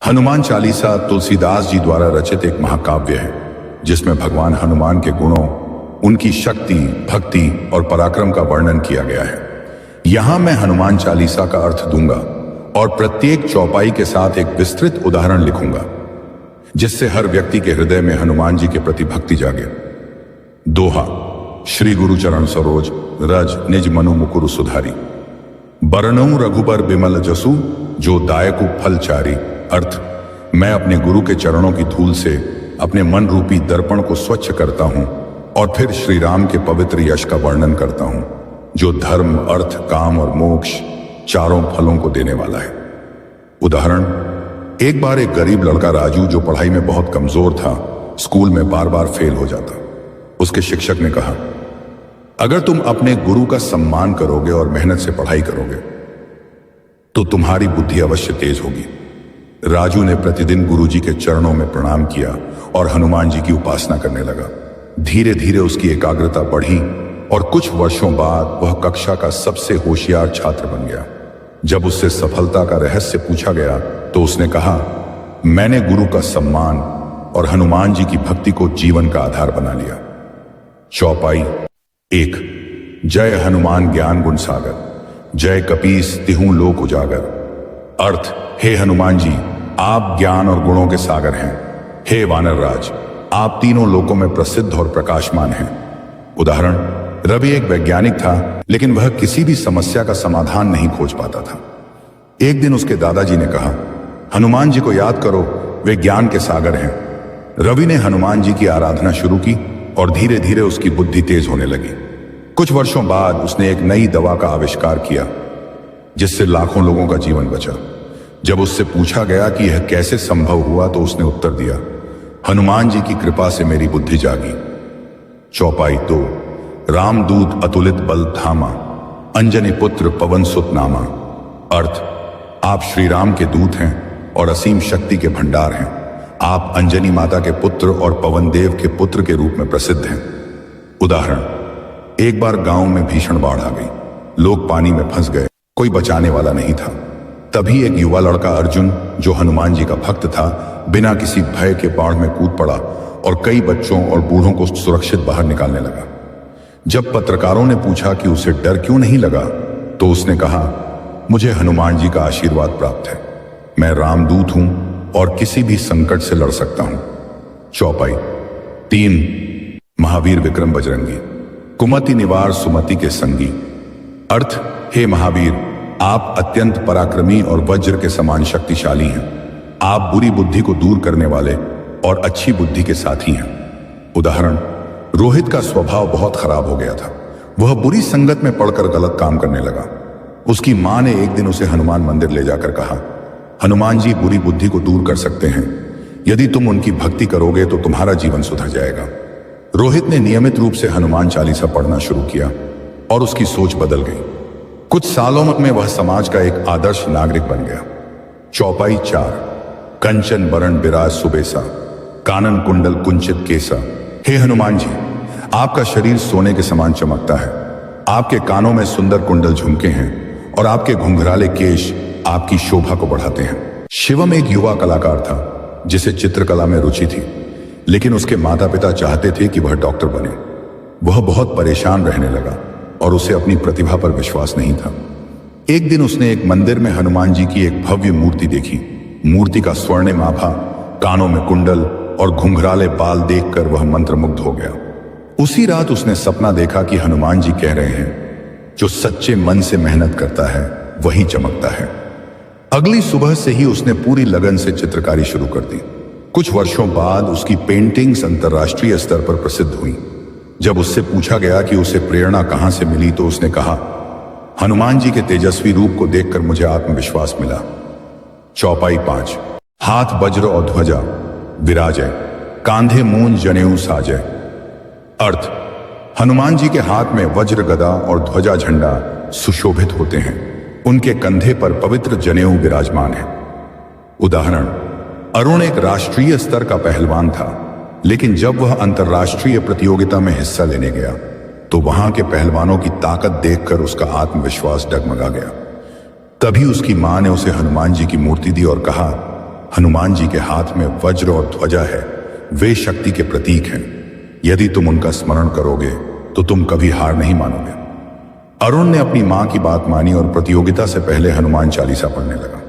हनुमान चालीसा तुलसीदास जी द्वारा रचित एक महाकाव्य है जिसमें भगवान हनुमान के गुणों, उनकी शक्ति, भक्ति और पराक्रम का वर्णन किया गया है। यहां मैं हनुमान चालीसा का अर्थ दूंगा और प्रत्येक चौपाई के साथ एक विस्तृत उदाहरण लिखूंगा जिससे हर व्यक्ति के हृदय में हनुमान जी के प्रति भक्ति जागे। दोहा। श्री गुरु चरण सरोज रज निज मनु मुकुरु सुधारी, बरनऊ रघुबर बिमल जसु जो दायकु फल चारी। अर्थ, मैं अपने गुरु के चरणों की धूल से अपने मन रूपी दर्पण को स्वच्छ करता हूं और फिर श्री राम के पवित्र यश का वर्णन करता हूं जो धर्म, अर्थ, काम और मोक्ष चारों फलों को देने वाला है। उदाहरण, एक बार एक गरीब लड़का राजू जो पढ़ाई में बहुत कमजोर था, स्कूल में बार बार फेल हो जाता। उसके शिक्षक ने कहा, अगर तुम अपने गुरु का सम्मान करोगे और मेहनत से पढ़ाई करोगे तो तुम्हारी बुद्धि अवश्य तेज होगी। राजू ने प्रतिदिन गुरुजी के चरणों में प्रणाम किया और हनुमान जी की उपासना करने लगा। धीरे धीरे उसकी एकाग्रता बढ़ी और कुछ वर्षों बाद वह कक्षा का सबसे होशियार छात्र बन गया। जब उससे सफलता का रहस्य पूछा गया तो उसने कहा, मैंने गुरु का सम्मान और हनुमान जी की भक्ति को जीवन का आधार बना लिया। चौपाई। 1। जय हनुमान ज्ञान गुण सागर, जय कपीस तिहु लोक उजागर। अर्थ, हे हनुमान जी, आप ज्ञान और गुणों के सागर हैं। हे वानर राज, आप तीनों लोकों में प्रसिद्ध और प्रकाशमान हैं। उदाहरण, रवि एक वैज्ञानिक था लेकिन वह किसी भी समस्या का समाधान नहीं खोज पाता था। एक दिन उसके दादाजी ने कहा, हनुमान जी को याद करो, वे ज्ञान के सागर हैं। रवि ने हनुमान जी की आराधना शुरू की और धीरे धीरे उसकी बुद्धि तेज होने लगी। कुछ वर्षों बाद उसने एक नई दवा का आविष्कार किया जिससे लाखों लोगों का जीवन बचा। जब उससे पूछा गया कि यह कैसे संभव हुआ तो उसने उत्तर दिया, हनुमान जी की कृपा से मेरी बुद्धि जागी। चौपाई। 2। रामदूत अतुलित बल धामा, अंजनी पुत्र पवन सुत नामा। अर्थ, आप श्री राम के दूत हैं और असीम शक्ति के भंडार हैं। आप अंजनी माता के पुत्र और पवन देव के पुत्र के रूप में प्रसिद्ध हैं। उदाहरण, एक बार गांव में भीषण बाढ़ आ गई, लोग पानी में फंस गए, कोई बचाने वाला नहीं था। तभी एक युवा लड़का अर्जुन जो हनुमान जी का भक्त था, बिना किसी भय के बाढ़ में कूद पड़ा और कई बच्चों और बूढ़ों को सुरक्षित बाहर निकालने लगा। जब पत्रकारों ने पूछा कि उसे डर क्यों नहीं लगा तो उसने कहा, मुझे हनुमान जी का आशीर्वाद प्राप्त है। मैं रामदूत हूं और किसी भी संकट से लड़ सकता हूं। चौपाई। 3। महावीर विक्रम बजरंगी, कुमति निवार सुमति के संगी। अर्थ, हे महावीर, आप अत्यंत पराक्रमी और वज्र के समान शक्तिशाली हैं। आप बुरी बुद्धि को दूर करने वाले और अच्छी बुद्धि के साथी हैं। उदाहरण, रोहित का स्वभाव बहुत खराब हो गया था। वह बुरी संगत में पड़कर गलत काम करने लगा। उसकी मां ने एक दिन उसे हनुमान मंदिर ले जाकर कहा, हनुमान जी बुरी बुद्धि को दूर कर सकते हैं। यदि तुम उनकी भक्ति करोगे तो तुम्हारा जीवन सुधर जाएगा। रोहित ने नियमित रूप से हनुमान चालीसा पढ़ना शुरू किया और उसकी सोच बदल गई। कुछ सालों में वह समाज का एक आदर्श नागरिक बन गया। चौपाई। 4। कंचन बरन बिराज सुबेसा, कानन कुंडल कुंचित केसा। हे हनुमान जी, आपका शरीर सोने के समान चमकता है। आपके कानों में सुंदर कुंडल झुमके हैं और आपके घुंघराले केश आपकी शोभा को बढ़ाते हैं। शिवम एक युवा कलाकार था जिसे चित्रकला में रुचि थी, लेकिन उसके माता पिता चाहते थे कि वह डॉक्टर बने। वह बहुत परेशान रहने लगा और उसे अपनी प्रतिभा पर विश्वास नहीं था। एक दिन उसने एक मंदिर में हनुमान जी की एक भव्य मूर्ति देखी। मूर्ति का स्वर्णिम आभा, कानों में कुंडल और घुंघराले बाल देखकर वह मंत्रमुग्ध हो गया। उसी रात उसने सपना देखा कि हनुमान जी कह रहे हैं, जो सच्चे मन से मेहनत करता है वही चमकता है। अगली सुबह से ही उसने पूरी लगन से चित्रकारी शुरू कर दी। कुछ वर्षों बाद उसकी पेंटिंग्स अंतर्राष्ट्रीय स्तर पर प्रसिद्ध हुई। जब उससे पूछा गया कि उसे प्रेरणा कहां से मिली तो उसने कहा, हनुमान जी के तेजस्वी रूप को देखकर मुझे आत्मविश्वास मिला। चौपाई। 5। हाथ वज्र और ध्वजा विराजय, कांधे मूंज जनेऊ साजय। अर्थ, हनुमान जी के हाथ में वज्र गदा और ध्वजा झंडा सुशोभित होते हैं। उनके कंधे पर पवित्र जनेऊ विराजमान है। उदाहरण, अरुण एक राष्ट्रीय स्तर का पहलवान था, लेकिन जब वह अंतर्राष्ट्रीय प्रतियोगिता में हिस्सा लेने गया तो वहां के पहलवानों की ताकत देखकर उसका आत्मविश्वास डगमगा गया। तभी उसकी मां ने उसे हनुमान जी की मूर्ति दी और कहा, हनुमान जी के हाथ में वज्र और ध्वजा है, वे शक्ति के प्रतीक हैं। यदि तुम उनका स्मरण करोगे तो तुम कभी हार नहीं मानोगे। अरुण ने अपनी मां की बात मानी और प्रतियोगिता से पहले हनुमान चालीसा पढ़ने लगा।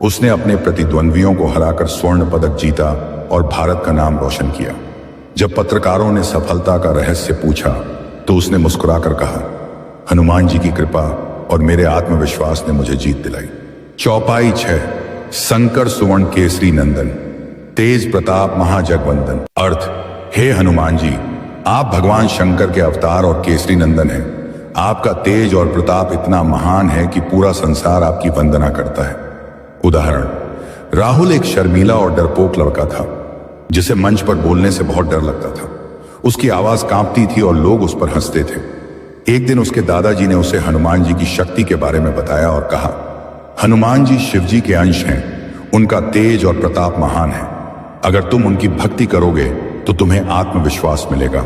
उसने अपने प्रतिद्वंद्वियों को हराकर स्वर्ण पदक जीता और भारत का नाम रोशन किया। जब पत्रकारों ने सफलता का रहस्य पूछा तो उसने मुस्कुराकर कहा, हनुमान जी की कृपा और मेरे आत्मविश्वास ने मुझे जीत दिलाई। चौपाई 6। शंकर सुवर्ण केसरी नंदन, तेज प्रताप महाजगवंदन। अर्थ, हे हनुमान जी, आप भगवान शंकर के अवतार और केसरी नंदन हैं। आपका तेज और प्रताप इतना महान है कि पूरा संसार आपकी वंदना करता है। उदाहरण, राहुल एक शर्मीला और डरपोक लड़का था जिसे मंच पर बोलने से बहुत डर लगता था। उसकी आवाज कांपती थी और लोग उस पर हंसते थे। एक दिन उसके दादाजी ने उसे हनुमान जी की शक्ति के बारे में बताया और कहा, हनुमान जी शिव जी के अंश हैं, उनका तेज और प्रताप महान है। अगर तुम उनकी भक्ति करोगे तो तुम्हें आत्मविश्वास मिलेगा।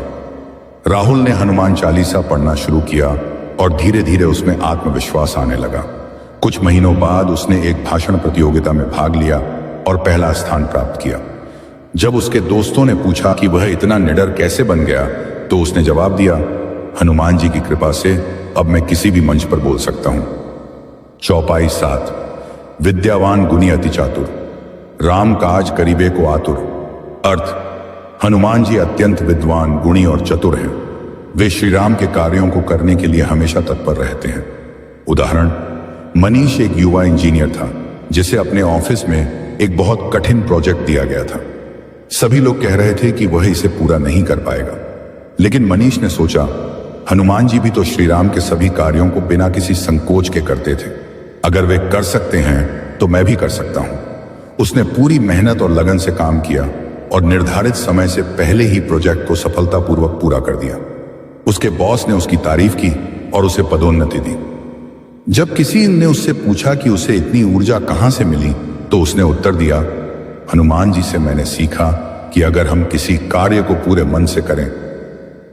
राहुल ने हनुमान चालीसा पढ़ना शुरू किया और धीरे धीरे उसमें आत्मविश्वास आने लगा। कुछ महीनों बाद उसने एक भाषण प्रतियोगिता में भाग लिया और पहला स्थान प्राप्त किया। जब उसके दोस्तों ने पूछा कि वह इतना निडर कैसे बन गया, तो उसने जवाब दिया, हनुमान जी की कृपा से अब मैं किसी भी मंच पर बोल सकता हूं। चौपाई 7। विद्यावान गुणी अति चातुर, राम काज करीबे को आतुर। अर्थ, हनुमान जी अत्यंत विद्वान, गुणी और चतुर हैं। वे श्री राम के कार्यों को करने के लिए हमेशा तत्पर रहते हैं। उदाहरण, मनीष एक युवा इंजीनियर था जिसे अपने ऑफिस में एक बहुत कठिन प्रोजेक्ट दिया गया था। सभी लोग कह रहे थे कि वह इसे पूरा नहीं कर पाएगा, लेकिन मनीष ने सोचा, हनुमान जी भी तो श्री राम के सभी कार्यों को बिना किसी संकोच के करते थे। अगर वे कर सकते हैं तो मैं भी कर सकता हूं। उसने पूरी मेहनत और लगन से काम किया और निर्धारित समय से पहले ही प्रोजेक्ट को सफलतापूर्वक पूरा कर दिया। उसके बॉस ने उसकी तारीफ की और उसे पदोन्नति दी। जब किसी ने उससे पूछा कि उसे इतनी ऊर्जा कहां से मिली, तो उसने उत्तर दिया, हनुमान जी से मैंने सीखा कि अगर हम किसी कार्य को पूरे मन से करें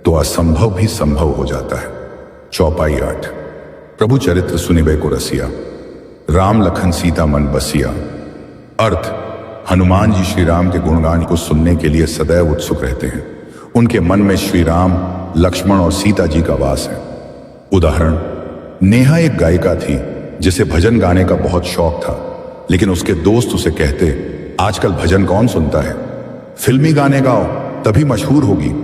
तो असंभव भी संभव हो जाता है। चौपाई 8। प्रभु चरित्र सुनिबे को रसिया, राम लखन सीता मन बसिया। अर्थ, हनुमान जी श्री राम के गुणगान को सुनने के लिए सदैव उत्सुक रहते हैं। उनके मन में श्री राम, लक्ष्मण और सीता जी का वास है। उदाहरण, नेहा एक गायिका थी जिसे भजन गाने का बहुत शौक था, लेकिन उसके दोस्त उसे कहते, आजकल भजन कौन सुनता है, फिल्मी गाने गाओ तभी मशहूर होगी।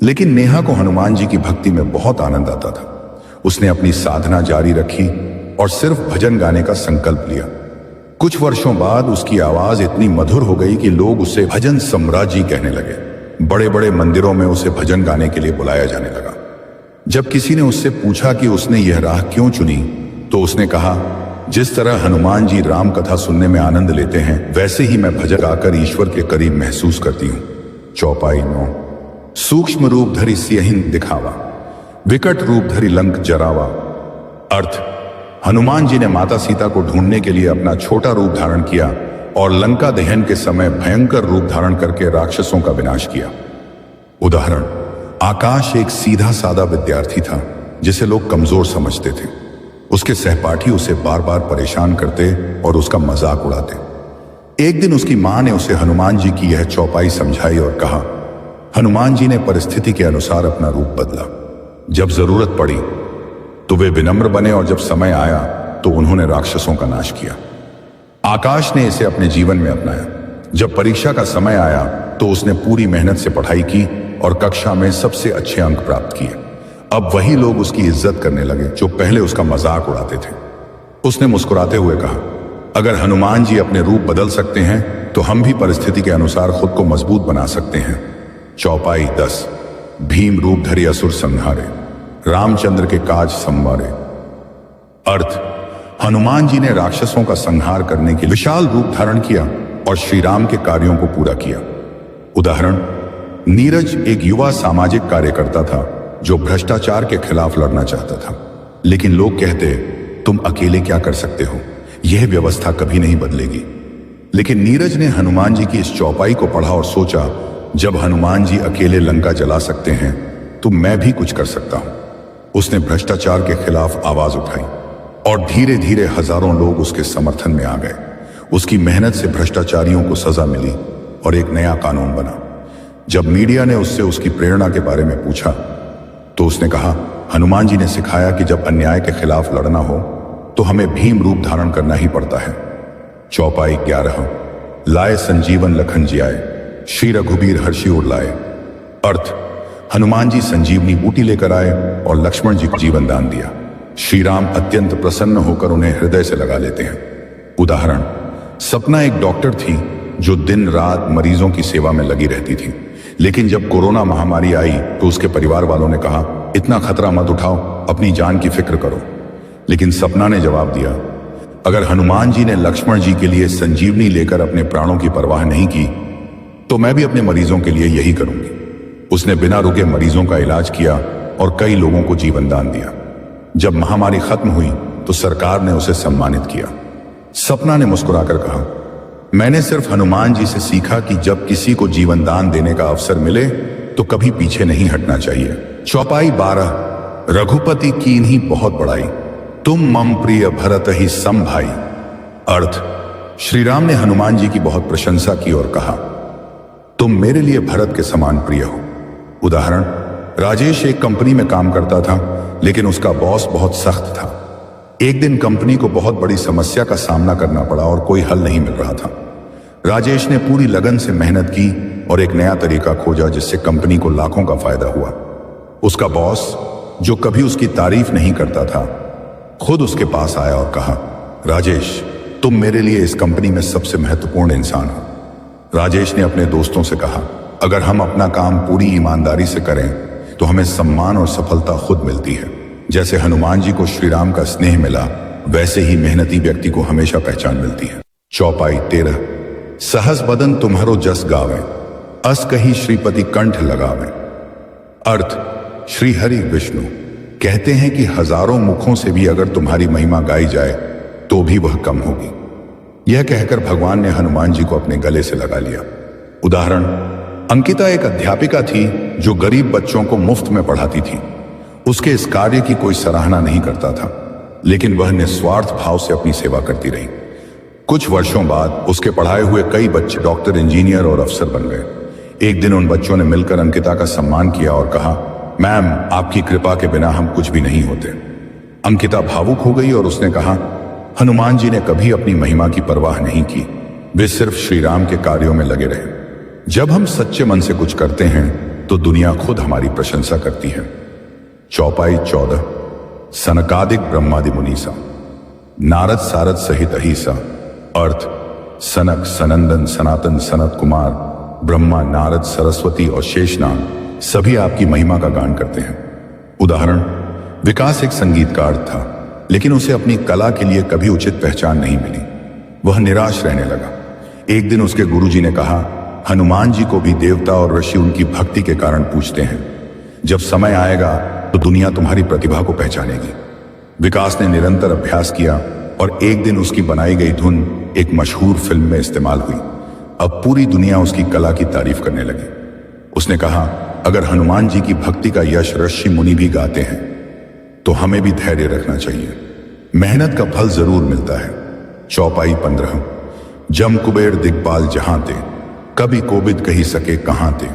लेकिन नेहा को हनुमान जी की भक्ति में बहुत आनंद आता था। उसने अपनी साधना जारी रखी और सिर्फ भजन गाने का संकल्प लिया। कुछ वर्षों बाद उसकी आवाज इतनी मधुर हो गई कि लोग उसे भजन सम्राज्ञी कहने लगे। बड़े बड़े मंदिरों में उसे भजन गाने के लिए बुलाया जाने लगा। जब किसी ने उससे पूछा कि उसने यह राह क्यों चुनी, तो उसने कहा, जिस तरह हनुमान जी राम कथा सुनने में आनंद लेते हैं, वैसे ही मैं भजन गाकर ईश्वर के करीब महसूस करती हूँ। चौपाई 9। सूक्ष्म रूप धरि सियहिन दिखावा, विकट रूप धरि लंक जरावा। अर्थ, हनुमान जी ने माता सीता को ढूंढने के लिए अपना छोटा रूप धारण किया और लंका दहन के समय भयंकर रूप धारण करके राक्षसों का विनाश किया। उदाहरण, आकाश एक सीधा साधा विद्यार्थी था जिसे लोग कमजोर समझते थे। उसके सहपाठी उसे बार बार परेशान करते और उसका मजाक उड़ाते। एक दिन उसकी मां ने उसे हनुमान जी की यह चौपाई समझाई और कहा, हनुमान जी ने परिस्थिति के अनुसार अपना रूप बदला। जब जरूरत पड़ी तो वे विनम्र बने और जब समय आया तो उन्होंने राक्षसों का नाश किया। आकाश ने इसे अपने जीवन में अपनाया। जब परीक्षा का समय आया तो उसने पूरी मेहनत से पढ़ाई की और कक्षा में सबसे अच्छे अंक प्राप्त किए। अब वही लोग उसकी इज्जत करने लगे जो पहले उसका मजाक उड़ाते थे। उसने मुस्कुराते हुए कहा, अगर हनुमान जी अपने रूप बदल सकते हैं तो हम भी परिस्थिति के अनुसार खुद को मजबूत बना सकते हैं। चौपाई 10। भीम रूप धरि असुर संहारे, रामचंद्र के काज संवारे। अर्थ, हनुमान जी ने राक्षसों का संहार करने के लिए विशाल रूप धारण किया और श्री राम के कार्यों को पूरा किया। उदाहरण, नीरज एक युवा सामाजिक कार्यकर्ता था जो भ्रष्टाचार के खिलाफ लड़ना चाहता था, लेकिन लोग कहते, तुम अकेले क्या कर सकते हो, यह व्यवस्था कभी नहीं बदलेगी। लेकिन नीरज ने हनुमान जी की इस चौपाई को पढ़ा और सोचा, जब हनुमान जी अकेले लंका जला सकते हैं तो मैं भी कुछ कर सकता हूं। उसने भ्रष्टाचार के खिलाफ आवाज उठाई और धीरे धीरे हजारों लोग उसके समर्थन में आ गए। उसकी मेहनत से भ्रष्टाचारियों को सजा मिली और एक नया कानून बना। जब मीडिया ने उससे उसकी प्रेरणा के बारे में पूछा तो उसने कहा, हनुमान जी ने सिखाया कि जब अन्याय के खिलाफ लड़ना हो तो हमें भीम रूप धारण करना ही पड़ता है। चौपाई 11। लाए संजीवन लखन जियाए, श्री रघुबीर हर्षि उर लाए। अर्थ, हनुमान जी संजीवनी बूटी लेकर आए और लक्ष्मण जी को जीवन दान दिया। श्री राम अत्यंत प्रसन्न होकर उन्हें हृदय से लगा लेते हैं। उदाहरण, सपना एक डॉक्टर थी जो दिन रात मरीजों की सेवा में लगी रहती थी, लेकिन जब कोरोना महामारी आई तो उसके परिवार वालों ने कहा, इतना खतरा मत उठाओ, अपनी जान की फिक्र करो। लेकिन सपना ने जवाब दिया, अगर हनुमान जी ने लक्ष्मण जी के लिए संजीवनी लेकर अपने प्राणों की परवाह नहीं की तो मैं भी अपने मरीजों के लिए यही करूंगी। उसने बिना रुके मरीजों का इलाज किया और कई लोगों को जीवन दान दिया। जब महामारी खत्म हुई तो सरकार ने उसे सम्मानित किया। सपना ने मुस्कुराकर कहा, मैंने सिर्फ हनुमान जी से सीखा कि जब किसी को जीवन दान देने का अवसर मिले तो कभी पीछे नहीं हटना चाहिए। चौपाई 12। रघुपति कीन्ही बहुत बड़ाई, तुम मम प्रिय भरत ही सम भाई। अर्थ, श्री राम ने हनुमान जी की बहुत प्रशंसा की और कहा, तुम मेरे लिए भरत के समान प्रिय हो। उदाहरण, राजेश एक कंपनी में काम करता था, लेकिन उसका बॉस बहुत सख्त था। एक दिन कंपनी को बहुत बड़ी समस्या का सामना करना पड़ा और कोई हल नहीं मिल रहा था। राजेश ने पूरी लगन से मेहनत की और एक नया तरीका खोजा जिससे कंपनी को लाखों का फायदा हुआ। उसका बॉस, जो कभी उसकी तारीफ नहीं करता था, खुद उसके पास आया और कहा, राजेश, तुम मेरे लिए इस कंपनी में सबसे महत्वपूर्ण इंसान हो। राजेश ने अपने दोस्तों से कहा, अगर हम अपना काम पूरी ईमानदारी से करें तो हमें सम्मान और सफलता खुद मिलती है। जैसे हनुमान जी को श्री राम का स्नेह मिला, वैसे ही मेहनती व्यक्ति को हमेशा पहचान मिलती है। चौपाई 13। सहस बदन तुम्हारो जस गावे, अस कही श्रीपति कंठ लगावे। अर्थ, श्री हरि विष्णु कहते हैं कि हजारों मुखों से भी अगर तुम्हारी महिमा गाई जाए तो भी वह कम होगी। यह कहकर भगवान ने हनुमान जी को अपने गले से लगा लिया। उदाहरण, अंकिता एक अध्यापिका थी जो गरीब बच्चों को मुफ्त में पढ़ाती थी। उसके इस कार्य की कोई सराहना नहीं करता था, लेकिन वह निस्वार्थ भाव से अपनी सेवा करती रही। कुछ वर्षों बाद उसके पढ़ाए हुए कई बच्चे डॉक्टर, इंजीनियर और अफसर बन गए। एक दिन उन बच्चों ने मिलकर अंकिता का सम्मान किया और कहा, मैम, आपकी कृपा के बिना हम कुछ भी नहीं होते। अंकिता भावुक हो गई और उसने कहा, हनुमान जी ने कभी अपनी महिमा की परवाह नहीं की, वे सिर्फ श्री राम के कार्यों में लगे रहे। जब हम सच्चे मन से कुछ करते हैं तो दुनिया खुद हमारी प्रशंसा करती है। चौपाई 14। सनकादिक ब्रह्मादि मुनीसा, नारद सारद सहित अहिसा। अर्थ, सनक, सनंदन, सनातन, सनत कुमार, ब्रह्मा, नारद, सरस्वती और शेषनाग सभी आपकी महिमा का गान करते हैं। उदाहरण, विकास एक संगीतकार था, लेकिन उसे अपनी कला के लिए कभी उचित पहचान नहीं मिली। वह निराश रहने लगा। एक दिन उसके गुरुजी ने कहा, हनुमान जी को भी देवता और ऋषि उनकी भक्ति के कारण पूछते हैं। जब समय आएगा तो दुनिया तुम्हारी प्रतिभा को पहचानेगी। विकास ने निरंतर अभ्यास किया और एक दिन उसकी बनाई गई धुन एक मशहूर फिल्म में इस्तेमाल हुई। अब पूरी दुनिया उसकी कला की तारीफ करने लगी। उसने कहा, अगर हनुमान जी की भक्ति का यश ऋषि मुनि भी गाते हैं तो हमें भी धैर्य रखना चाहिए। मेहनत का फल जरूर मिलता है। चौपाई 15। जम कुबेर दिग्पाल जहां ते, कभी कोबिद कही सके कहां ते।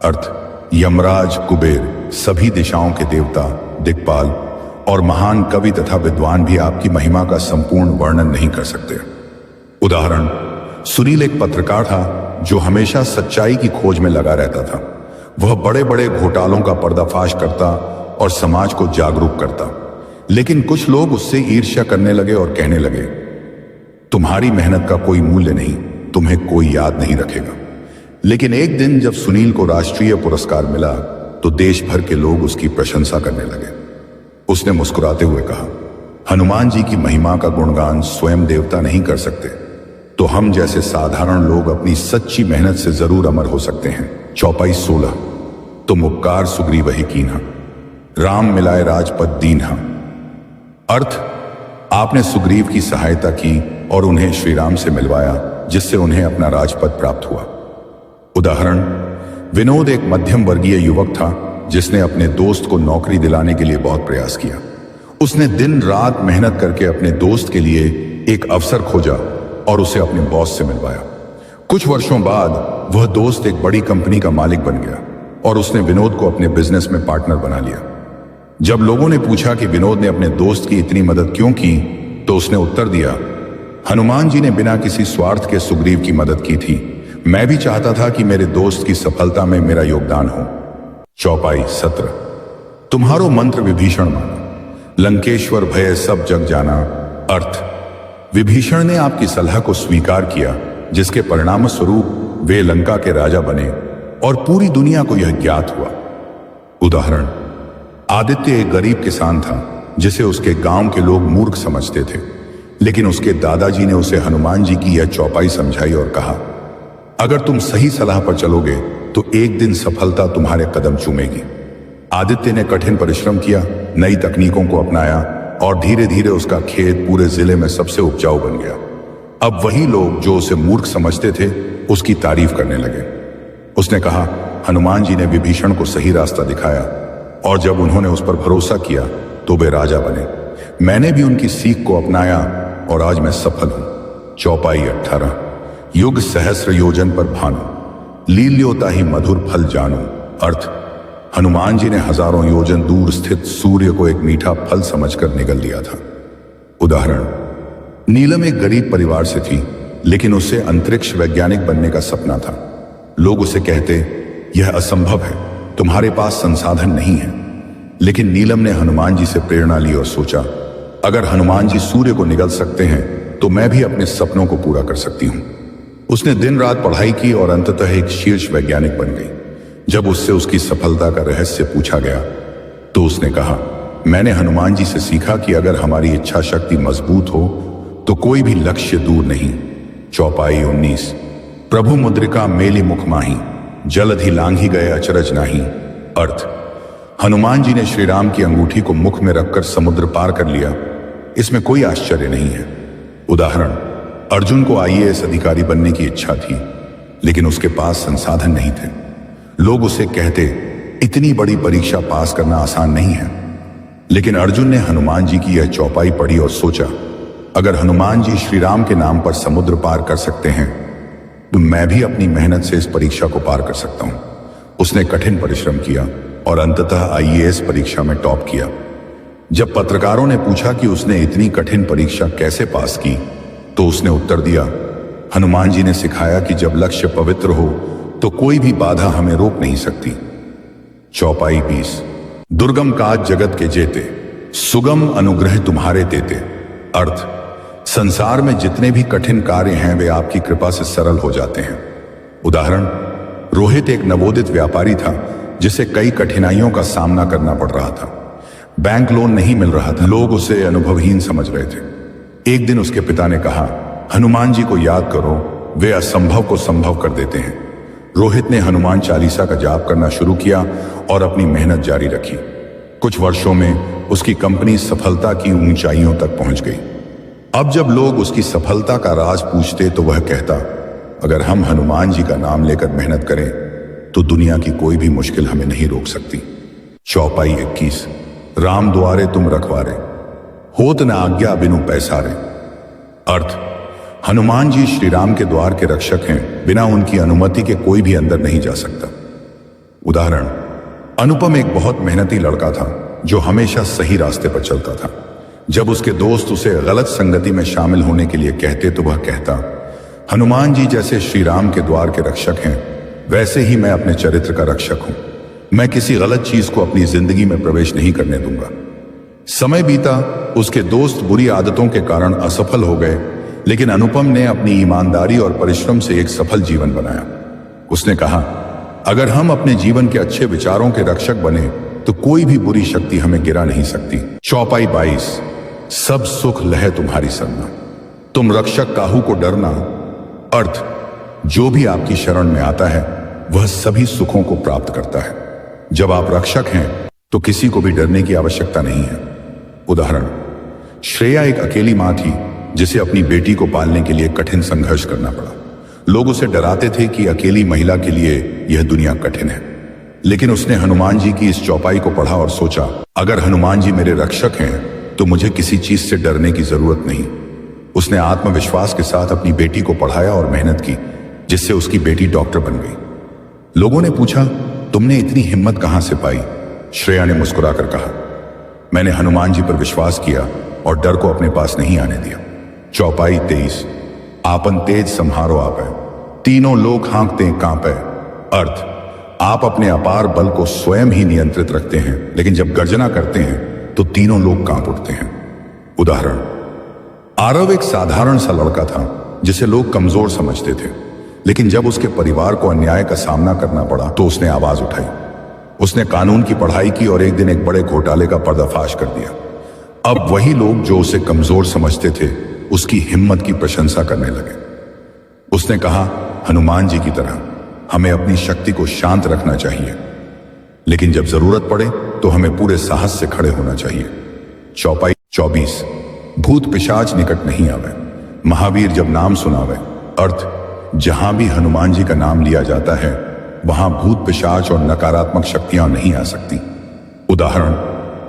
अर्थ, यमराज, कुबेर, सभी दिशाओं के देवता, दिक्पाल और महान कवि तथा विद्वान भी आपकी महिमा का संपूर्ण वर्णन नहीं कर सकते। उदाहरण, सुनील एक पत्रकार था जो हमेशा सच्चाई की खोज में लगा रहता था। वह बड़े बड़े घोटालों का पर्दाफाश करता और समाज को जागरूक करता, लेकिन कुछ लोग उससे ईर्ष्या करने लगे और कहने लगे, तुम्हारी मेहनत का कोई मूल्य नहीं, तुम्हें कोई याद नहीं रखेगा। लेकिन एक दिन जब सुनील को राष्ट्रीय पुरस्कार मिला तो देश भर के लोग उसकी प्रशंसा करने लगे। उसने मुस्कुराते हुए कहा, हनुमान जी की महिमा का गुणगान स्वयं देवता नहीं कर सकते, तो हम जैसे साधारण लोग अपनी सच्ची मेहनत से जरूर अमर हो सकते हैं। चौपाई 16। तुम उपकार सुग्रीव ही कीन्हा, राम मिलाए राजपद दीन्हा। अर्थ, आपने सुग्रीव की सहायता की और उन्हें श्री राम से मिलवाया, जिससे उन्हें अपना राजपद प्राप्त हुआ। उदाहरण, विनोद एक मध्यम वर्गीय युवक था जिसने अपने दोस्त को नौकरी दिलाने के लिए बहुत प्रयास किया। उसने दिन रात मेहनत करके अपने दोस्त के लिए एक अवसर खोजा और उसे अपने बॉस से मिलवाया। कुछ वर्षों बाद वह दोस्त एक बड़ी कंपनी का मालिक बन गया और उसने विनोद को अपने बिजनेस में पार्टनर बना लिया। जब लोगों ने पूछा कि विनोद ने अपने दोस्त की इतनी मदद क्यों की, तो उसने उत्तर दिया, हनुमान जी ने बिना किसी स्वार्थ के सुग्रीव की मदद की थी। मैं भी चाहता था कि मेरे दोस्त की सफलता में मेरा योगदान हो। चौपाई 17। तुम्हारो मंत्र विभीषण माना, लंकेश्वर भय सब जग जाना। अर्थ, विभीषण ने आपकी सलाह को स्वीकार किया, जिसके परिणाम स्वरूप वे लंका के राजा बने और पूरी दुनिया को यह ज्ञात हुआ। उदाहरण, आदित्य एक गरीब किसान था जिसे उसके गांव के लोग मूर्ख समझते थे, लेकिन उसके दादाजी ने उसे हनुमान जी की यह चौपाई समझाई और कहा, अगर तुम सही सलाह पर चलोगे तो एक दिन सफलता तुम्हारे कदम चूमेगी। आदित्य ने कठिन परिश्रम किया, नई तकनीकों को अपनाया और धीरे धीरे उसका खेत पूरे जिले में सबसे उपजाऊ बन गया। अब वही लोग जो उसे मूर्ख समझते थे उसकी तारीफ करने लगे। उसने कहा, हनुमान जी ने विभीषण को सही रास्ता दिखाया और जब उन्होंने उस पर भरोसा किया तो वे राजा बने। मैंने भी उनकी सीख को अपनाया और आज मैं सफल हूं। चौपाई 18। युग सहस्र योजन पर भानु, लील्योता ही मधुर फल जानू। अर्थ, हनुमान जी ने हजारों योजन दूर स्थित सूर्य को एक मीठा फल समझकर निगल लिया था। उदाहरण, नीलम एक गरीब परिवार से थी, लेकिन उसे अंतरिक्ष वैज्ञानिक बनने का सपना था। लोग उसे कहते, यह असंभव है, तुम्हारे पास संसाधन नहीं है। लेकिन नीलम ने हनुमान जी से प्रेरणा ली और सोचा, अगर हनुमान जी सूर्य को निगल सकते हैं तो मैं भी अपने सपनों को पूरा कर सकती हूं। उसने दिन रात पढ़ाई की और अंततः एक शीर्ष वैज्ञानिक बन गई। जब उससे उसकी सफलता का रहस्य पूछा गया तो उसने कहा, मैंने हनुमान जी से सीखा कि अगर हमारी इच्छा शक्ति मजबूत हो तो कोई भी लक्ष्य दूर नहीं। चौपाई 19। प्रभु मुद्रिका मेली मुख माही, जलधि लांघी गए अचरज नाही। अर्थ, हनुमान जी ने श्री राम की अंगूठी को मुख में रखकर समुद्र पार कर लिया, इसमें कोई आश्चर्य नहीं है। उदाहरण, अर्जुन को आईएएस अधिकारी बनने की इच्छा थी, लेकिन उसके पास संसाधन नहीं थे। लोग उसे कहते, इतनी बड़ी परीक्षा पास करना आसान नहीं है। लेकिन अर्जुन ने हनुमान जी की यह चौपाई पढ़ी और सोचा, अगर हनुमान जी श्री राम के नाम पर समुद्र पार कर सकते हैं तो मैं भी अपनी मेहनत से इस परीक्षा को पार कर सकता हूं। उसने कठिन परिश्रम किया और अंततः आईएएस परीक्षा में टॉप किया। जब पत्रकारों ने पूछा कि उसने इतनी कठिन परीक्षा कैसे पास की, तो उसने उत्तर दिया, हनुमान जी ने सिखाया कि जब लक्ष्य पवित्र हो तो कोई भी बाधा हमें रोक नहीं सकती। चौपाई 20। दुर्गम काज जगत के जेते, सुगम अनुग्रह तुम्हारे देते। अर्थ, संसार में जितने भी कठिन कार्य हैं वे आपकी कृपा से सरल हो जाते हैं। उदाहरण, रोहित एक नवोदित व्यापारी था जिसे कई कठिनाइयों का सामना करना पड़ रहा था। बैंक लोन नहीं मिल रहा था, लोग उसे अनुभवहीन समझ रहे थे। एक दिन उसके पिता ने कहा, हनुमान जी को याद करो, वे असंभव को संभव कर देते हैं। रोहित ने हनुमान चालीसा का जाप करना शुरू किया और अपनी मेहनत जारी रखी। कुछ वर्षों में उसकी कंपनी सफलता की ऊंचाइयों तक पहुंच गई। अब जब लोग उसकी सफलता का राज पूछते तो वह कहता, अगर हम हनुमान जी का नाम लेकर मेहनत करें तो दुनिया की कोई भी मुश्किल हमें नहीं रोक सकती। चौपाई 21। राम द्वारे तुम रखवारे, होत न आज्ञा बिनु पैसारे। अर्थ, हनुमान जी श्री राम के द्वार के रक्षक हैं, बिना उनकी अनुमति के कोई भी अंदर नहीं जा सकता। उदाहरण, अनुपम एक बहुत मेहनती लड़का था जो हमेशा सही रास्ते पर चलता था। जब उसके दोस्त उसे गलत संगति में शामिल होने के लिए कहते तो वह कहता, हनुमान जी जैसे श्री राम के द्वार के रक्षक हैं, वैसे ही मैं अपने चरित्र का रक्षक हूं। मैं किसी गलत चीज को अपनी जिंदगी में प्रवेश नहीं करने दूंगा। समय बीता, उसके दोस्त बुरी आदतों के कारण असफल हो गए, लेकिन अनुपम ने अपनी ईमानदारी और परिश्रम से एक सफल जीवन बनाया। उसने कहा, अगर हम अपने जीवन के अच्छे विचारों के रक्षक बने तो कोई भी बुरी शक्ति हमें गिरा नहीं सकती। चौपाई 22। सब सुख लहे तुम्हारी सरना, तुम रक्षक काहू को डरना। अर्थ, जो भी आपकी शरण में आता है वह सभी सुखों को प्राप्त करता है। जब आप रक्षक हैं तो किसी को भी डरने की आवश्यकता नहीं है। उदाहरण, श्रेया एक अकेली मां थी जिसे अपनी बेटी को पालने के लिए कठिन संघर्ष करना पड़ा। लोग उसे डराते थे कि अकेली महिला के लिए यह दुनिया कठिन है, लेकिन उसने हनुमान जी की इस चौपाई को पढ़ा और सोचा, अगर हनुमान जी मेरे रक्षक हैं तो मुझे किसी चीज से डरने की जरूरत नहीं। उसने आत्मविश्वास के साथ अपनी बेटी को पढ़ाया और मेहनत की, जिससे उसकी बेटी डॉक्टर बन गई। लोगों ने पूछा, तुमने इतनी हिम्मत कहां से पाई? श्रेया ने मुस्कुराकर कहा, मैंने हनुमान जी पर विश्वास किया और डर को अपने पास नहीं आने दिया। चौपाई 23। आपन तेज संहारो आपै, तीनों लोग हाँकते कांपे। अर्थ, आप अपने अपार बल को स्वयं ही नियंत्रित रखते हैं, लेकिन जब गर्जना करते हैं तो तीनों लोग कांप उठते हैं। उदाहरण, आरव एक साधारण सा लड़का था जिसे लोग कमजोर समझते थे, लेकिन जब उसके परिवार को अन्याय का सामना करना पड़ा तो उसने आवाज उठाई। उसने कानून की पढ़ाई की और एक दिन एक बड़े घोटाले का पर्दाफाश कर दिया। अब वही लोग जो उसे कमजोर समझते थे उसकी हिम्मत की प्रशंसा करने लगे। उसने कहा, हनुमान जी की तरह हमें अपनी शक्ति को शांत रखना चाहिए, लेकिन जब जरूरत पड़े तो हमें पूरे साहस से खड़े होना चाहिए। चौपाई 24। भूत पिशाच निकट नहीं आवे, महावीर जब नाम सुनावे। अर्थ, जहां भी हनुमान जी का नाम लिया जाता है वहां भूत पिशाच और नकारात्मक शक्तियां नहीं आ सकती। उदाहरण,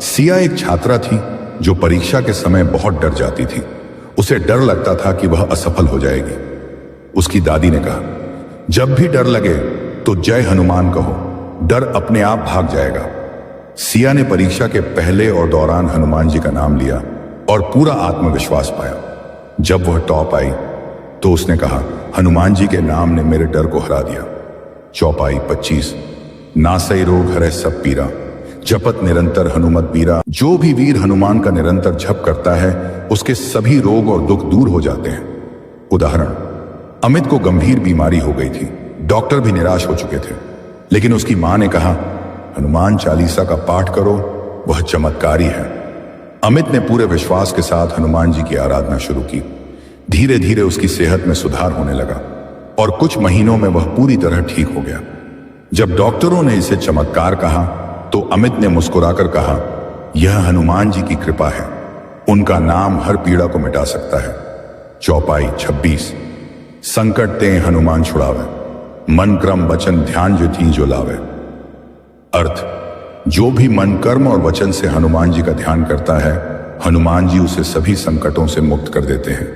सिया एक छात्रा थी जो परीक्षा के समय बहुत डर जाती थी। उसे डर लगता था कि वह असफल हो जाएगी। उसकी दादी ने कहा, जब भी डर लगे तो जय हनुमान कहो, डर अपने आप भाग जाएगा। सिया ने परीक्षा के पहले और दौरान हनुमान जी का नाम लिया और पूरा आत्मविश्वास पाया। जब वह टॉप आई तो उसने कहा, हनुमान जी के नाम ने मेरे डर को हरा दिया। चौपाई 25। नासई रोग हरे सब पीरा, जपत निरंतर हनुमत बीरा। जो भी वीर हनुमान का निरंतर जप करता है उसके सभी रोग और दुख दूर हो जाते हैं। उदाहरण, अमित को गंभीर बीमारी हो गई थी, डॉक्टर भी निराश हो चुके थे, लेकिन उसकी मां ने कहा, हनुमान चालीसा का पाठ करो, वह चमत्कारी है। अमित ने पूरे विश्वास के साथ हनुमान जी की आराधना शुरू की। धीरे धीरे उसकी सेहत में सुधार होने लगा और कुछ महीनों में वह पूरी तरह ठीक हो गया। जब डॉक्टरों ने इसे चमत्कार कहा तो अमित ने मुस्कुराकर कहा, यह हनुमान जी की कृपा है, उनका नाम हर पीड़ा को मिटा सकता है। चौपाई 26। संकट ते हनुमान छुड़ावे, मन क्रम वचन ध्यान जो थी जो लावे। अर्थ, जो भी मन कर्म और वचन से हनुमान जी का ध्यान करता है, हनुमान जी उसे सभी संकटों से मुक्त कर देते हैं।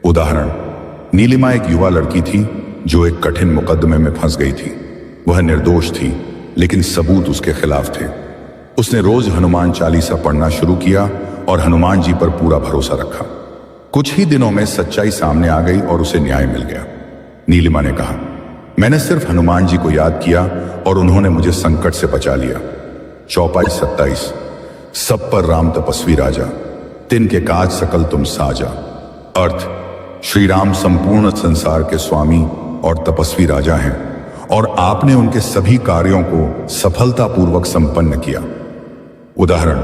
उदाहरण, नीलिमा एक युवा लड़की थी जो एक कठिन मुकदमे में फंस गई थी। वह निर्दोष थी, लेकिन सबूत उसके खिलाफ थे। उसने रोज हनुमान चालीसा पढ़ना शुरू किया और हनुमान जी पर पूरा भरोसा रखा। कुछ ही दिनों में सच्चाई सामने आ गई और उसे न्याय मिल गया। नीलिमा ने कहा, मैंने सिर्फ हनुमान जी को याद किया और उन्होंने मुझे संकट से बचा लिया। चौपाई 27। सब पर राम तपस्वी राजा, तिनके काज सकल तुम साजा। अर्थ, श्री राम संपूर्ण संसार के स्वामी और तपस्वी राजा हैं और आपने उनके सभी कार्यों को सफलतापूर्वक संपन्न किया। उदाहरण,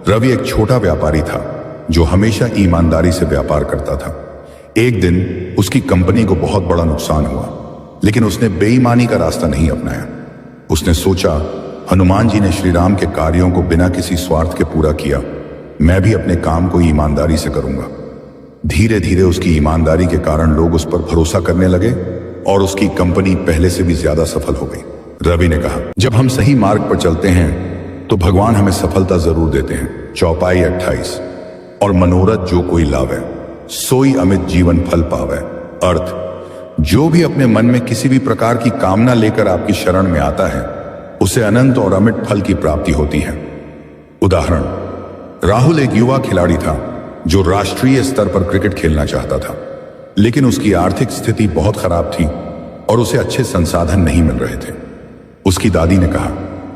रवि एक छोटा व्यापारी था जो हमेशा ईमानदारी से व्यापार करता था। एक दिन उसकी कंपनी को बहुत बड़ा नुकसान हुआ, लेकिन उसने बेईमानी का रास्ता नहीं अपनाया। उसने सोचा, हनुमान जी ने श्री राम के कार्यों को बिना किसी स्वार्थ के पूरा किया, मैं भी अपने काम को ईमानदारी से करूंगा। धीरे धीरे उसकी ईमानदारी के कारण लोग उस पर भरोसा करने लगे और उसकी कंपनी पहले से भी ज्यादा सफल हो गई। रवि ने कहा, जब हम सही मार्ग पर चलते हैं तो भगवान हमें सफलता जरूर देते हैं। चौपाई 28। और मनोरथ जो कोई लावे, सोई अमित जीवन फल पावे। अर्थ, जो भी अपने मन में किसी भी प्रकार की कामना लेकर आपकी शरण में आता है उसे अनंत और अमिट फल की प्राप्ति होती है। उदाहरण, राहुल एक युवा खिलाड़ी था जो राष्ट्रीय स्तर पर क्रिकेट खेलना चाहता था, लेकिन उसकी आर्थिक स्थिति बहुत खराब थी और उसे अच्छे संसाधन नहीं मिल रहे थे। उसकी दादी ने कहा,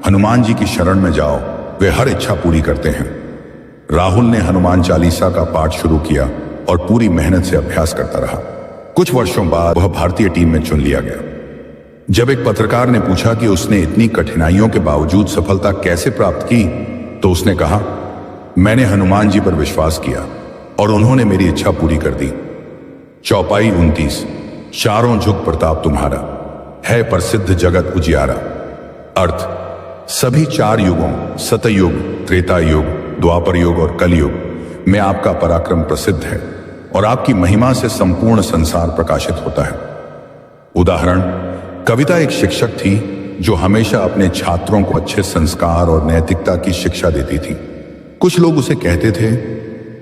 हनुमान जी की शरण में जाओ, वे हर इच्छा पूरी करते हैं। राहुल ने हनुमान चालीसा का पाठ शुरू किया और पूरी मेहनत से अभ्यास करता रहा। कुछ वर्षों बाद वह भारतीय टीम में चुन लिया गया। जब एक पत्रकार ने पूछा कि उसने इतनी कठिनाइयों के बावजूद सफलता कैसे प्राप्त की, तो उसने कहा, मैंने हनुमान जी पर विश्वास किया और उन्होंने मेरी इच्छा पूरी कर दी। चौपाई 29। चारों जुग प्रताप तुम्हारा, है प्रसिद्ध जगत उजियारा। अर्थ, सभी 4 युगों सतयुग, त्रेता युग, द्वापर युग और कलयुग में आपका पराक्रम प्रसिद्ध है और आपकी महिमा से संपूर्ण संसार प्रकाशित होता है। उदाहरण, कविता एक शिक्षक थी जो हमेशा अपने छात्रों को अच्छे संस्कार और नैतिकता की शिक्षा देती थी। कुछ लोग उसे कहते थे,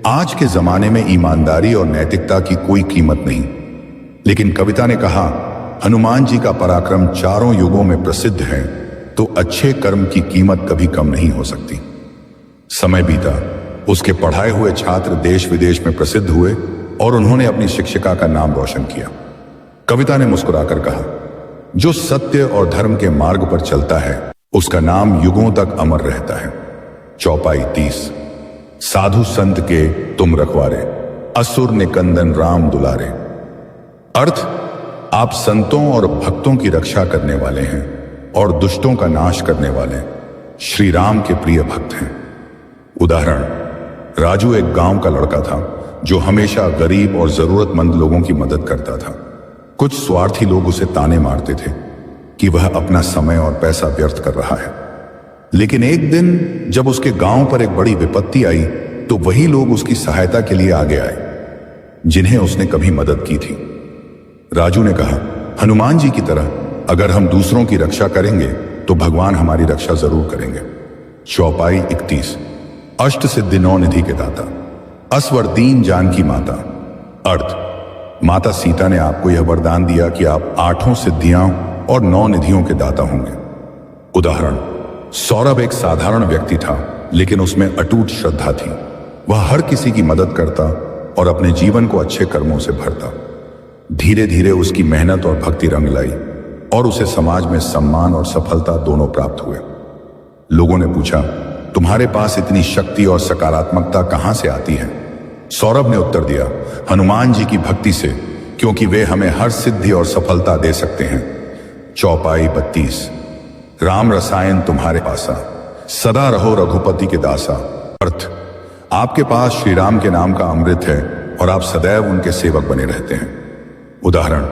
आज के जमाने में ईमानदारी और नैतिकता की कोई कीमत नहीं, लेकिन कविता ने कहा, हनुमान जी का पराक्रम चारों युगों में प्रसिद्ध है, तो अच्छे कर्म की कीमत कभी कम नहीं हो सकती। समय बीता, उसके पढ़ाए हुए छात्र देश विदेश में प्रसिद्ध हुए और उन्होंने अपनी शिक्षिका का नाम रोशन किया। कविता ने मुस्कुराकर कहा, जो सत्य और धर्म के मार्ग पर चलता है उसका नाम युगों तक अमर रहता है। चौपाई 30। साधु संत के तुम रखवारे, असुर निकंदन राम दुलारे। अर्थ, आप संतों और भक्तों की रक्षा करने वाले हैं और दुष्टों का नाश करने वाले श्री राम के प्रिय भक्त हैं। उदाहरण, राजू एक गांव का लड़का था जो हमेशा गरीब और जरूरतमंद लोगों की मदद करता था। कुछ स्वार्थी लोग उसे ताने मारते थे कि वह अपना समय और पैसा व्यर्थ कर रहा है, लेकिन एक दिन जब उसके गांव पर एक बड़ी विपत्ति आई तो वही लोग उसकी सहायता के लिए आगे आए जिन्हें उसने कभी मदद की थी। राजू ने कहा, हनुमान जी की तरह अगर हम दूसरों की रक्षा करेंगे तो भगवान हमारी रक्षा जरूर करेंगे। चौपाई 31। अष्ट सिद्धि 9 निधि के दाता, असवर दीन जानकी माता। अर्थ, माता सीता ने आपको यह वरदान दिया कि आप 8 सिद्धियां और 9 निधियों के दाता होंगे। उदाहरण, सौरभ एक साधारण व्यक्ति था लेकिन उसमें अटूट श्रद्धा थी। वह हर किसी की मदद करता और अपने जीवन को अच्छे कर्मों से भरता। धीरे धीरे उसकी मेहनत और भक्ति रंग लाई और उसे समाज में सम्मान और सफलता दोनों प्राप्त हुए। लोगों ने पूछा, तुम्हारे पास इतनी शक्ति और सकारात्मकता कहां से आती है? सौरभ ने उत्तर दिया, हनुमान जी की भक्ति से, क्योंकि वे हमें हर सिद्धि और सफलता दे सकते हैं। चौपाई 32। राम रसायन तुम्हारे पासा, सदा रहो रघुपति के दासा। अर्थ, आपके पास श्री राम के नाम का अमृत है और आप सदैव उनके सेवक बने रहते हैं। उदाहरण,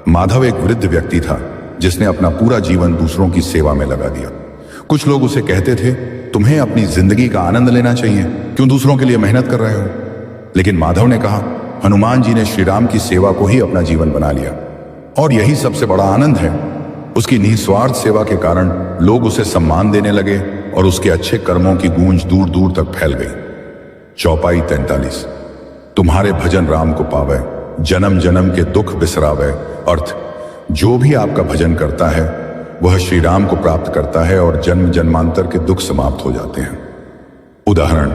माधव एक वृद्ध व्यक्ति था जिसने अपना पूरा जीवन दूसरों की सेवा में लगा दिया। कुछ लोग उसे कहते थे, तुम्हें अपनी जिंदगी का आनंद लेना चाहिए, क्यों दूसरों के लिए मेहनत कर रहे हो? लेकिन माधव ने कहा, हनुमान जी ने श्री राम की सेवा को ही अपना जीवन बना लिया और यही सबसे बड़ा आनंद है। उसकी निस्वार्थ सेवा के कारण लोग उसे सम्मान देने लगे और उसके अच्छे कर्मों की गूंज दूर दूर तक फैल गई। चौपाई 43। तुम्हारे भजन राम को पावे, जन्म जन्म के दुख बिसरावे। अर्थ, जो भी आपका भजन करता है वह श्री राम को प्राप्त करता है और जन्म जन्मांतर के दुख समाप्त हो जाते हैं। उदाहरण,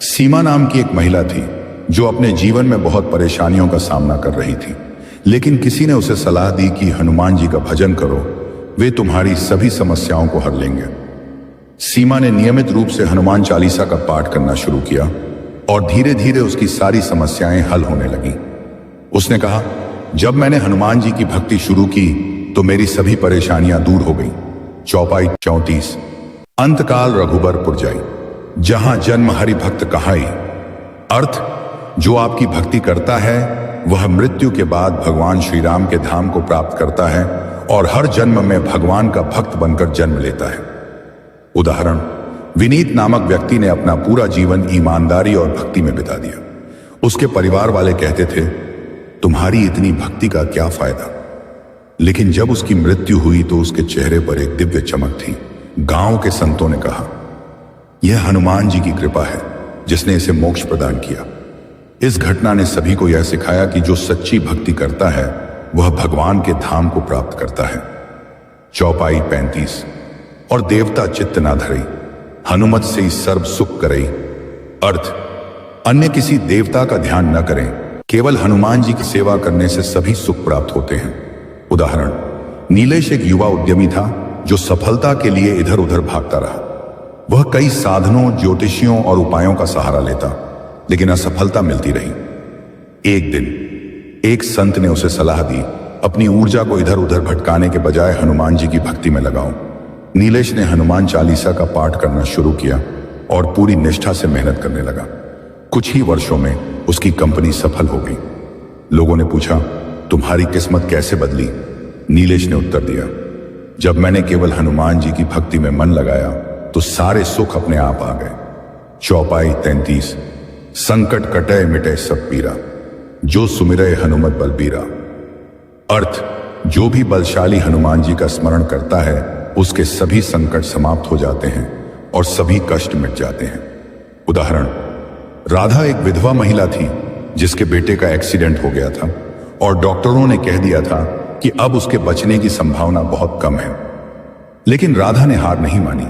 सीमा नाम की एक महिला थी जो अपने जीवन में बहुत परेशानियों का सामना कर रही थी, लेकिन किसी ने उसे सलाह दी कि हनुमान जी का भजन करो, वे तुम्हारी सभी समस्याओं को हर लेंगे। सीमा ने नियमित रूप से हनुमान चालीसा का पाठ करना शुरू किया और धीरे धीरे उसकी सारी समस्याएं हल होने लगीं। उसने कहा, जब मैंने हनुमान जी की भक्ति शुरू की तो मेरी सभी परेशानियां दूर हो गईं। चौपाई 34। अंतकाल रघुबर जाई, जहां जन्म हरि भक्त कहाई। अर्थ, जो आपकी भक्ति करता है वह मृत्यु के बाद भगवान श्री राम के धाम को प्राप्त करता है और हर जन्म में भगवान का भक्त बनकर जन्म लेता है। उदाहरण, विनीत नामक व्यक्ति ने अपना पूरा जीवन ईमानदारी और भक्ति में बिता दिया। उसके परिवार वाले कहते थे, तुम्हारी इतनी भक्ति का क्या फायदा? लेकिन जब उसकी मृत्यु हुई तो उसके चेहरे पर एक दिव्य चमक थी। गांव के संतों ने कहा, यह हनुमान जी की कृपा है जिसने इसे मोक्ष प्रदान किया। इस घटना ने सभी को यह सिखाया कि जो सच्ची भक्ति करता है वह भगवान के धाम को प्राप्त करता है। चौपाई 35। और देवता चित्त ना धरई, हनुमत से ही सर्व सुख करई। अर्थ, अन्य किसी देवता का ध्यान न करें, केवल हनुमान जी की सेवा करने से सभी सुख प्राप्त होते हैं। उदाहरण, नीलेश एक युवा उद्यमी था जो सफलता के लिए इधर उधर भागता रहा। वह कई साधनों, ज्योतिषियों और उपायों का सहारा लेता, लेकिन असफलता मिलती रही। एक दिन एक संत ने उसे सलाह दी, अपनी ऊर्जा को इधर उधर भटकाने के बजाय हनुमान जी की भक्ति में लगाओ। नीलेश ने हनुमान चालीसा का पाठ करना शुरू किया और पूरी निष्ठा से मेहनत करने लगा। कुछ ही वर्षों में उसकी कंपनी सफल हो गई। लोगों ने पूछा, तुम्हारी किस्मत कैसे बदली? नीलेश ने उत्तर दिया, जब मैंने केवल हनुमान जी की भक्ति में मन लगाया तो सारे सुख अपने आप आ गए। चौपाई 33। संकट कटे मिटे सब पीरा, जो सुमिरे हनुमत बलबीरा। अर्थ, जो भी बलशाली हनुमान जी का स्मरण करता है उसके सभी संकट समाप्त हो जाते हैं और सभी कष्ट मिट जाते हैं। उदाहरण, राधा एक विधवा महिला थी जिसके बेटे का एक्सीडेंट हो गया था और डॉक्टरों ने कह दिया था कि अब उसके बचने की संभावना बहुत कम है। लेकिन राधा ने हार नहीं मानी।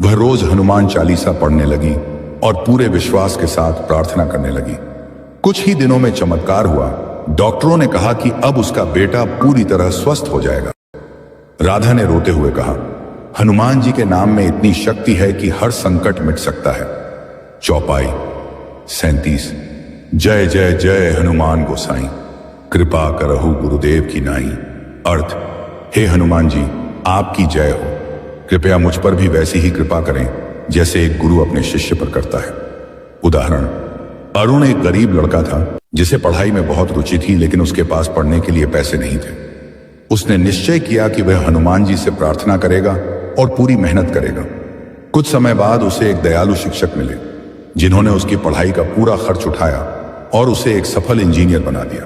वह रोज हनुमान चालीसा पढ़ने लगी और पूरे विश्वास के साथ प्रार्थना करने लगी। कुछ ही दिनों में चमत्कार हुआ। डॉक्टरों ने कहा कि अब उसका बेटा पूरी तरह स्वस्थ हो जाएगा। राधा ने रोते हुए कहा, हनुमान जी के नाम में इतनी शक्ति है कि हर संकट मिट सकता है। चौपाई 37। जय जय जय हनुमान गोसाई, कृपा करहु गुरुदेव की नाई। अर्थ, हे हनुमान जी, आपकी जय हो। कृपया मुझ पर भी वैसी ही कृपा करें जैसे एक गुरु अपने शिष्य पर करता है। उदाहरण, अरुण एक गरीब लड़का था जिसे पढ़ाई में बहुत रुचि थी, लेकिन उसके पास पढ़ने के लिए पैसे नहीं थे। उसने निश्चय किया कि वह हनुमान जी से प्रार्थना करेगा और पूरी मेहनत करेगा। कुछ समय बाद उसे एक दयालु शिक्षक मिले जिन्होंने उसकी पढ़ाई का पूरा खर्च उठाया और उसे एक सफल इंजीनियर बना दिया।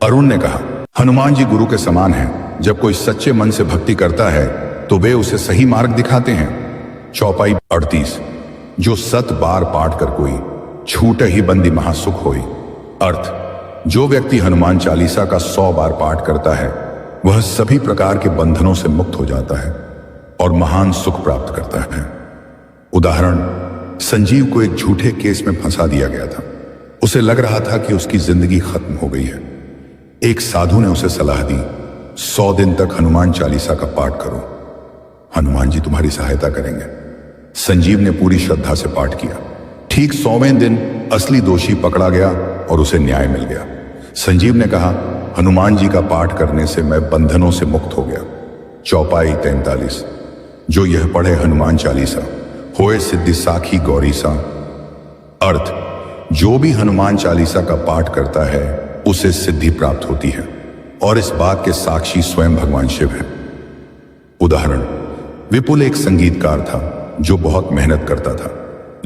अरुण ने कहा, हनुमान जी गुरु के समान हैं। जब कोई सच्चे मन से भक्ति करता है तो वे उसे सही मार्ग दिखाते हैं। चौपाई 38। जो सत बार पाठ कर कोई, छूटे ही बंदी महासुख होई। अर्थ, जो व्यक्ति हनुमान चालीसा का 100 बार पाठ करता है वह सभी प्रकार के बंधनों से मुक्त हो जाता है और महान सुख प्राप्त करता है। उदाहरण, संजीव को एक झूठे केस में फंसा दिया गया था। उसे लग रहा था कि उसकी जिंदगी खत्म हो गई है। एक साधु ने उसे सलाह दी, 100 दिन तक हनुमान चालीसा का पाठ करो, हनुमान जी तुम्हारी सहायता करेंगे। संजीव ने पूरी श्रद्धा से पाठ किया। ठीक 100वें दिन असली दोषी पकड़ा गया और उसे न्याय मिल गया। संजीव ने कहा, हनुमान जी का पाठ करने से मैं बंधनों से मुक्त हो गया। चौपाई 43। जो यह पढ़े हनुमान चालीसा, होए सिद्धि साखी गौरी सा। अर्थ, जो भी हनुमान चालीसा का पाठ करता है उसे सिद्धि प्राप्त होती है और इस बात के साक्षी स्वयं भगवान शिव हैं। उदाहरण, विपुल एक संगीतकार था जो बहुत मेहनत करता था,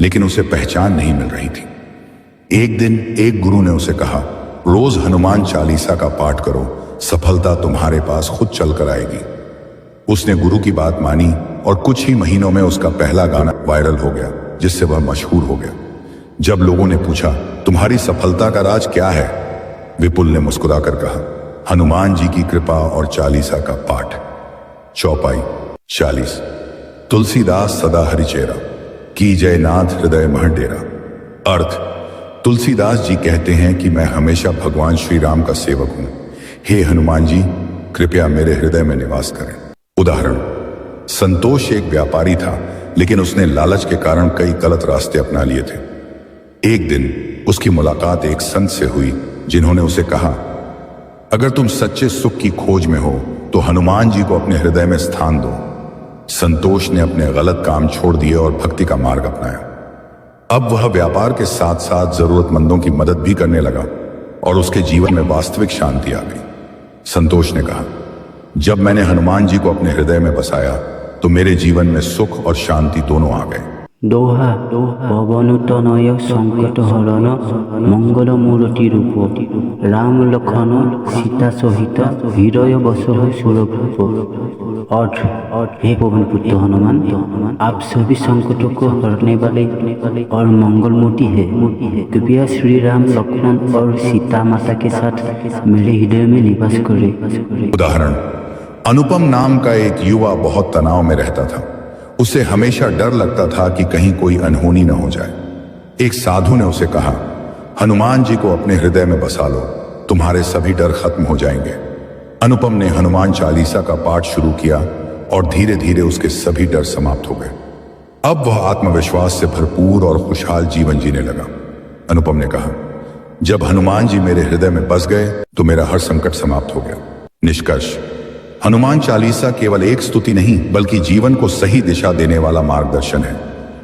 लेकिन उसे पहचान नहीं मिल रही थी। एक दिन एक गुरु ने उसे कहा, रोज हनुमान चालीसा का पाठ करो, सफलता तुम्हारे पास खुद चलकर आएगी। उसने गुरु की बात मानी और कुछ ही महीनों में उसका पहला गाना वायरल हो गया, जिससे वह मशहूर हो गया। जब लोगों ने पूछा, तुम्हारी सफलता का राज क्या है, विपुल ने मुस्कुराकर कहा, हनुमान जी की कृपा और चालीसा का पाठ। चौपाई 40। तुलसीदास सदा हरिचेरा, की जय नाथ हृदय मह डेरा। अर्थ, तुलसीदास जी कहते हैं कि मैं हमेशा भगवान श्री राम का सेवक हूं। हे हनुमान जी, कृपया मेरे हृदय में निवास करें। उदाहरण, संतोष एक व्यापारी था, लेकिन उसने लालच के कारण कई गलत रास्ते अपना लिए थे। एक दिन उसकी मुलाकात एक संत से हुई जिन्होंने उसे कहा, अगर तुम सच्चे सुख की खोज में हो तो हनुमान जी को अपने हृदय में स्थान दो। संतोष ने अपने गलत काम छोड़ दिए और भक्ति का मार्ग अपनाया। अब वह व्यापार के साथ साथ जरूरतमंदों की मदद भी करने लगा और उसके जीवन में वास्तविक शांति आ गई। संतोष ने कहा, जब मैंने हनुमान जी को अपने हृदय में बसाया तो मेरे जीवन में सुख और शांति दोनों आ गए। दोहा पवनुतनय संकट हरण मंगल मूर्ति रूप राम लखन सीता सहित हृदय बस सुरभूप। अर्थ, हे पवन पुत्र हनुमान, आप सभी संकटों को हरने वाले और मंगल मूर्ति है। कृपया श्री राम लक्ष्मण और सीता माता के साथ मेरे हृदय में निवास करें। उदाहरण, अनुपम नाम का एक युवा बहुत तनाव में रहता था। उसे हमेशा डर लगता था कि कहीं कोई अनहोनी न हो जाए। एक साधु ने उसे कहा, हनुमान जी को अपने हृदय में बसा लो, तुम्हारे सभी डर खत्म हो जाएंगे। अनुपम ने हनुमान चालीसा का पाठ शुरू किया और धीरे धीरे उसके सभी डर समाप्त हो गए। अब वह आत्मविश्वास से भरपूर और खुशहाल जीवन जीने लगा। अनुपम ने कहा, जब हनुमान जी मेरे हृदय में बस गए तो मेरा हर संकट समाप्त हो गया। निष्कर्ष, हनुमान चालीसा केवल एक स्तुति नहीं बल्कि जीवन को सही दिशा देने वाला मार्गदर्शन है।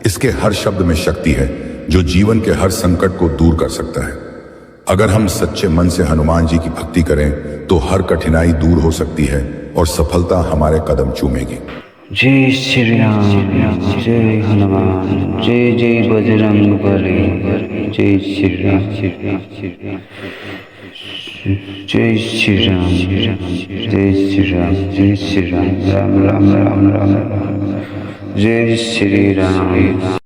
इसके हर शब्द में शक्ति है जो जीवन के हर संकट को दूर कर सकता है। अगर हम सच्चे मन से हनुमान जी की भक्ति करें तो हर कठिनाई दूर हो सकती है और सफलता हमारे कदम चूमेगी। जय श्री राम, जय हनुमान, जय जय बजरंग बली, जय श्री राम, जय श्री राम, जय श्री राम, जय श्री राम, राम राम राम राम, जय श्री राम।